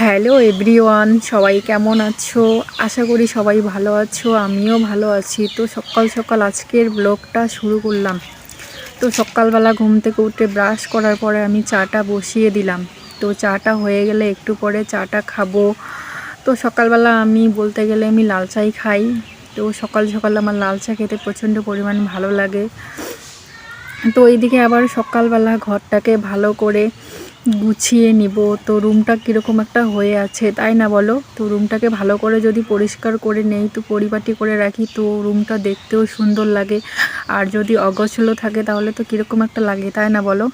Hello everyone, সবাই কেমন আছো? আশা করি সবাই ভালো আছো, আমিও ভালো আছি। তো সকাল সকাল আজকের ব্লগটা শুরু করলাম। তো সকালবেলা ঘুম থেকে উঠে ব্রাশ করার পরে আমি চাটা বসিয়ে দিলাম। তো চাটা হয়ে গেলে একটু পরে চাটা খাবো। তো সকালবেলা আমি বলতে গেলে আমি লাল চাই খাই। তো সকাল সকাল আমার লাল চা খেতে প্রচণ্ড পরিমাণ ভালো লাগে। তো এইদিকে আবার সকালবেলা ঘরটাকে ভালো করে গুছিয়ে নিব। তো রুমটা কীরকম একটা হয়ে আছে, তাই না বলো? তো রুমটাকে ভালো করে যদি পরিষ্কার করে নেই, তো পরিপাটি করে রাখি, তো রুমটা দেখতেও সুন্দর লাগে। আর যদি অগোছালো থাকে তাহলে তো কীরকম একটা লাগে, তাই না বলো?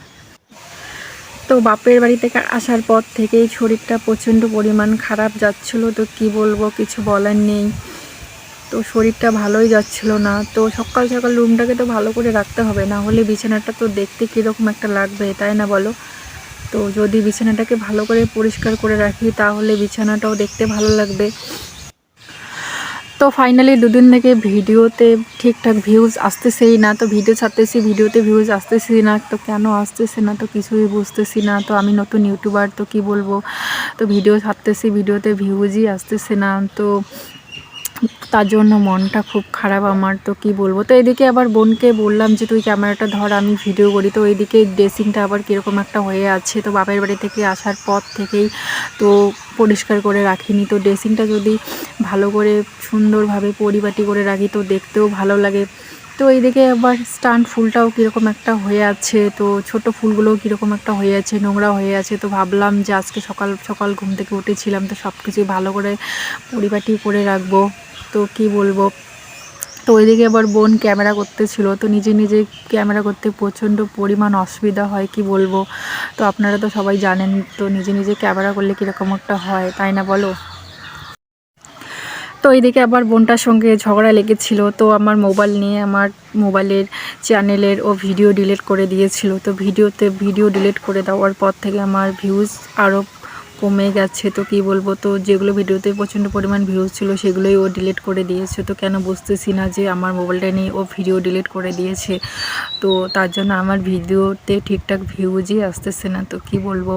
তো বাপের বাড়ি থেকে আসার পর থেকেই শরীরটা প্রচণ্ড পরিমাণ খারাপ যাচ্ছিলো। তো কি বলবো, কিছু বলার নেই। তো শরীরটা ভালোই যাচ্ছিল না। তো সকাল সকাল রুমটাকে তো ভালো করে রাখতে হবে, না হলে বিছানাটা তো দেখতে কীরকম একটা লাগবে, তাই না বলো? তো যদি বিছানাটাকে ভালো করে পরিষ্কার করে রাখি তাহলে বিছানাটাও দেখতে ভালো লাগবে। তো ফাইনালি দুদিন থেকে ভিডিওতে ঠিকঠাক ভিউজ আসতেছেই না। তো ভিডিও ছাড়তেছি, ভিডিওতে ভিউজ আসতেছি না। তো কেন আসতেছে না তো কিছুই বুঝতেছি না। তো আমি নতুন ইউটিউবার, তো কি বলবো। তো ভিডিও ছাড়তেছি, ভিডিওতে ভিউজই আসতেছে না। তো তার জন্য মনটা খুব খারাপ আমার। তো কি বলবো। তো এদিকে আবার বোনকে বললাম যে তুই ক্যামেরাটা ধর, আমি ভিডিও করি। তো এইদিকে ড্রেসিংটা আবার কীরকম একটা হয়ে আছে। তো বাপের বাড়ি থেকে আসার পর থেকেই তো পরিষ্কার করে রাখিনি। তো ড্রেসিংটা যদি ভালো করে সুন্দরভাবে পরিপাটি করে রাখি তো দেখতেও ভালো লাগে। তো এইদিকে আবার স্টান্ট ফুলটাও কীরকম একটা হয়ে আছে। তো ছোট ফুলগুলোও কীরকম একটা হয়ে আছে, নোংরা হয়ে আছে। তো ভাবলাম যে আজকে সকাল সকাল ঘুম থেকে উঠেছিলাম, তো সব কিছুই ভালো করে পরিপাটি করে রাখবো। তো কি বলবো। তো ওইদিকে আবার বোন ক্যামেরা করতেছিল। তো নিজে নিজে ক্যামেরা করতে প্রচণ্ড পরিমাণ অসুবিধা হয়, কি বলবো। তো আপনারা তো সবাই জানেন, তো নিজে নিজে ক্যামেরা করলে কীরকম একটা হয়, তাই না বলো? তো এইদিকে আবার বোনটার সঙ্গে ঝগড়া লেগেছিল। তো আমার মোবাইল নিয়ে আমার মোবাইলের চ্যানেলের ও ভিডিও ডিলিট করে দিয়েছিল। তো ভিডিও ডিলিট করে দেওয়ার পর থেকে আমার ভিউজ আরও কমে গেছে। তো কি বলবো। তো যেগুলো ভিডিওতে প্রচণ্ড পরিমাণ ভিউজ ছিল সেগুলোই ও ডিলিট করে দিয়েছে। তো কেন বুঝতেছি না যে আমার মোবাইলটা নিয়ে ও ভিডিও ডিলিট করে দিয়েছে। তো তার জন্য আমার ভিডিওতে ঠিকঠাক ভিউজই আসতেছে না। তো কি বলবো।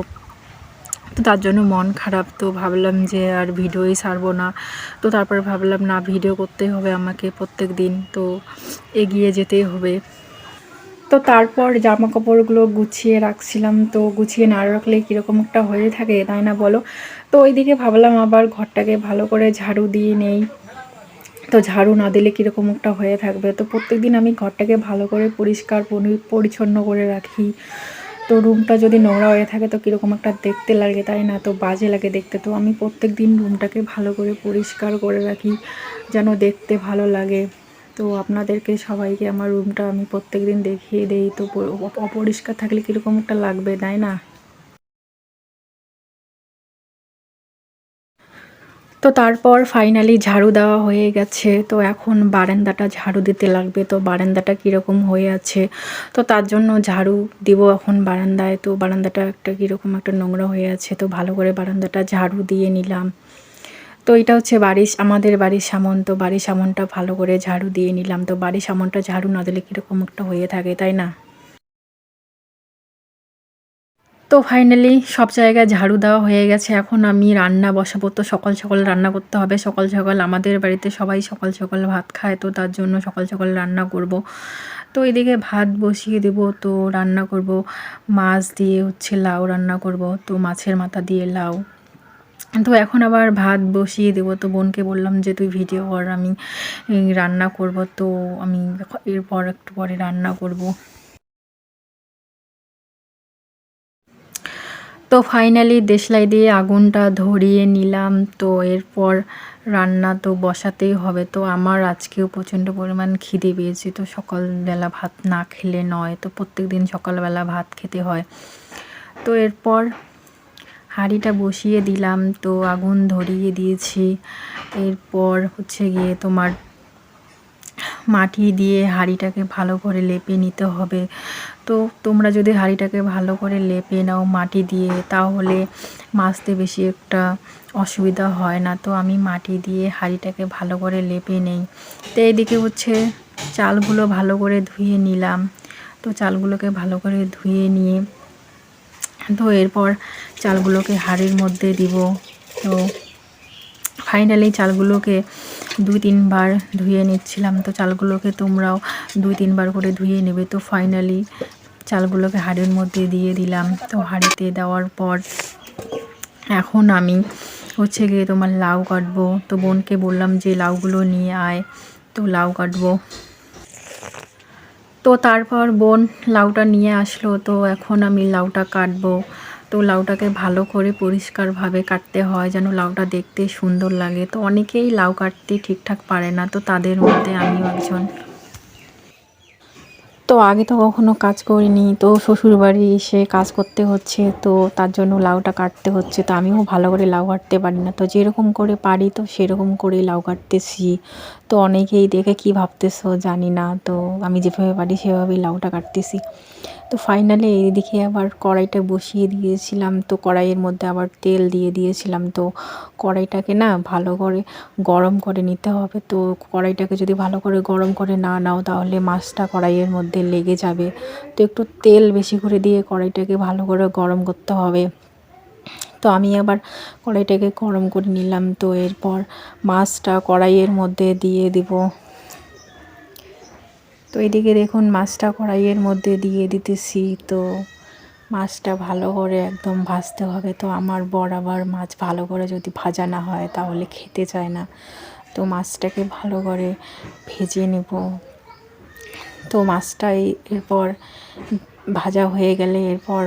তো তার জন্য মন খারাপ। তো ভাবলাম যে আর ভিডিওই ছাড়বো না। তো তারপরে ভাবলাম না, ভিডিও করতেই হবে আমাকে প্রত্যেক দিন, তো এগিয়ে যেতেই হবে। তো তারপর জামা কাপড়গুলো গুছিয়ে রাখছিলাম। তো গুছিয়ে না রাখলে কীরকম একটা হয়ে থাকে, তাই না বলো? তো ওইদিকে ভাবলাম আবার ঘরটাকে ভালো করে ঝাড়ু দিয়ে নেই। তো ঝাড়ু না দিলে কীরকম একটা হয়ে থাকবে। তো প্রত্যেক দিন আমি ঘরটাকে ভালো করে পরিষ্কার পরিচ্ছন্ন করে রাখি। তো রুমটা যদি নোংরা হয়ে থাকে তো কীরকম একটা দেখতে লাগে, তাই না? তো বাজে লাগে দেখতে। তো আমি প্রত্যেক দিন রুমটাকে ভালো করে পরিষ্কার করে রাখি, যেন দেখতে ভালো লাগে। তো আপনাদেরকে সবাইকে আমার রুমটা আমি প্রত্যেক দিন দেখিয়ে দেই। তো অপরিষ্কার থাকলে কীরকম একটা লাগবে, তাই না? তো তারপর ফাইনালি ঝাড়ু দেওয়া হয়ে গেছে। তো এখন বারান্দাটা ঝাড়ু দিতে লাগবে। তো বারান্দাটা কীরকম হয়ে আছে, তো তার জন্য ঝাড়ু দিব এখন বারান্দায়। তো বারান্দাটা একটা কীরকম একটা নোংরা হয়ে আছে। তো ভালো করে বারান্দাটা ঝাড়ু দিয়ে নিলাম। তো এটা হচ্ছে আমাদের বাড়ির সামন। তো বাড়ির সামনটা ভালো করে ঝাড়ু দিয়ে নিলাম। তো বাড়ির সামনটা ঝাড়ু না দিলে কীরকম একটা হয়ে থাকে, তাই না? তো ফাইনালি সব জায়গায় ঝাড়ু দেওয়া হয়ে গেছে। এখন আমি রান্না বসাবো। তো সকাল সকাল রান্না করতে হবে। সকাল সকাল আমাদের বাড়িতে সবাই সকাল সকাল ভাত খায়। তো তার জন্য সকাল সকাল রান্না করব। তো এদিকে ভাত বসিয়ে দেব। তো রান্না করব মাছ দিয়ে, হচ্ছে লাউ রান্না করব। তো মাছের মাথা দিয়ে লাউ। তো এখন আবার ভাত বসিয়ে দেব। তো বোনকে বললাম যে তুই ভিডিও কর, আমি রান্না করব। তো আমি এরপর একটু পরে রান্না করব। তো ফাইনালি দেশলাই দিয়ে আগুনটা ধরিয়ে নিলাম। তো এরপর রান্না তো বসাতেই হবে। তো আমার আজকেও প্রচণ্ড পরিমাণ খিদে পেয়েছে। তো সকালবেলা ভাত না খেলে নয়। তো প্রত্যেক দিন সকালবেলা ভাত খেতে হয়। তো এরপর হাঁড়িটা বসিয়ে দিলাম। তো আগুন ধরিয়ে দিয়েছি। এরপর হচ্ছে গিয়ে তোমার মাটি দিয়ে হাঁড়িটাকে ভালো করে লেপে নিতে হবে। তো তোমরা যদি হাঁড়িটাকে ভালো করে লেপে নাও মাটি দিয়ে, তাহলে মাজতে বেশি একটা অসুবিধা হয় না। তো আমি মাটি দিয়ে হাঁড়িটাকে ভালো করে লেপে নেই। তো এইদিকে হচ্ছে চালগুলো ভালো করে ধুয়ে নিলাম। তো চালগুলোকে ভালো করে ধুয়ে নিয়ে তো এরপর চালগুলোকে হাঁড়ির মধ্যে দিব। তো ফাইনালি চালগুলোকে 2-3 বার ধুয়ে নিচ্ছিলাম। তো চালগুলোকে তোমরাও 2-3 বার করে ধুয়ে নেবে। তো ফাইনালি চালগুলোকে হাঁড়ির মধ্যে দিয়ে দিলাম। তো হাঁড়িতে দেওয়ার পর এখন আমি হচ্ছে গিয়ে তোমার লাউ কাটবো। তো বোনকে বললাম যে লাউগুলো নিয়ে আয়, তো লাউ কাটবো। তো তারপর বোন লাউটা নিয়ে আসলো। তো এখন আমি লাউটা কাটবো। তো লাউটাকে ভালো করে পরিষ্কারভাবে কাটতে হয় যেন লাউটা দেখতে সুন্দর লাগে। তো অনেকেই লাউ কাটতে ঠিকঠাক পারে না, তো তাদের মধ্যে আমিও একজন। তো আগে তো কখনো কাজ করিনি, তো শ্বশুরবাড়ি এসে কাজ করতে হচ্ছে, তো তার জন্য লাউটা কাটতে হচ্ছে। তো আমিও ভালো করে লাউ কাটতে পারি না, তো যেরকম করে পারি তো সেরকম করেই লাউ কাটতেছি। তো অনেকেই দেখে কি ভাবতেছো জানি না, তো আমি যেভাবে পারি সেভাবেই লাউটা কাটতেছি। তো ফাইনালি এইদিকে আবার কড়াইটা বসিয়ে দিয়েছিলাম। তো কড়াইয়ের মধ্যে আবার তেল দিয়ে দিয়েছিলাম। তো কড়াইটাকে না ভালো করে গরম করে নিতে হবে। তো কড়াইটাকে যদি ভালো করে গরম করে না নাও তাহলে মাছটা কড়াইয়ের মধ্যে লেগে যাবে। তো একটু তেল বেশি করে দিয়ে কড়াইটাকে ভালো করে গরম করতে হবে। তো আমি আবার কড়াইটাকে গরম করে নিলাম। তো এরপর মাছটা কড়াইয়ের মধ্যে দিয়ে দিব। তো এদিকে দেখুন মাছটা কড়াইয়ের মধ্যে দিয়ে দিতেছি। তো মাছটা ভালো করে একদম ভাজতে হবে। তো আমার বর আবার মাছ ভালো করে যদি ভাজা না হয় তাহলে খেতে চায় না। তো মাছটাকে ভালো করে ভেজে নেব। তো মাছটাই এরপর ভাজা হয়ে গেলে এরপর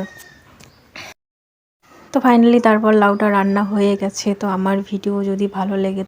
তো ফাইনালি তারপর লাউটা রান্না হয়ে গেছে। তো আমার ভিডিও যদি ভালো লেগে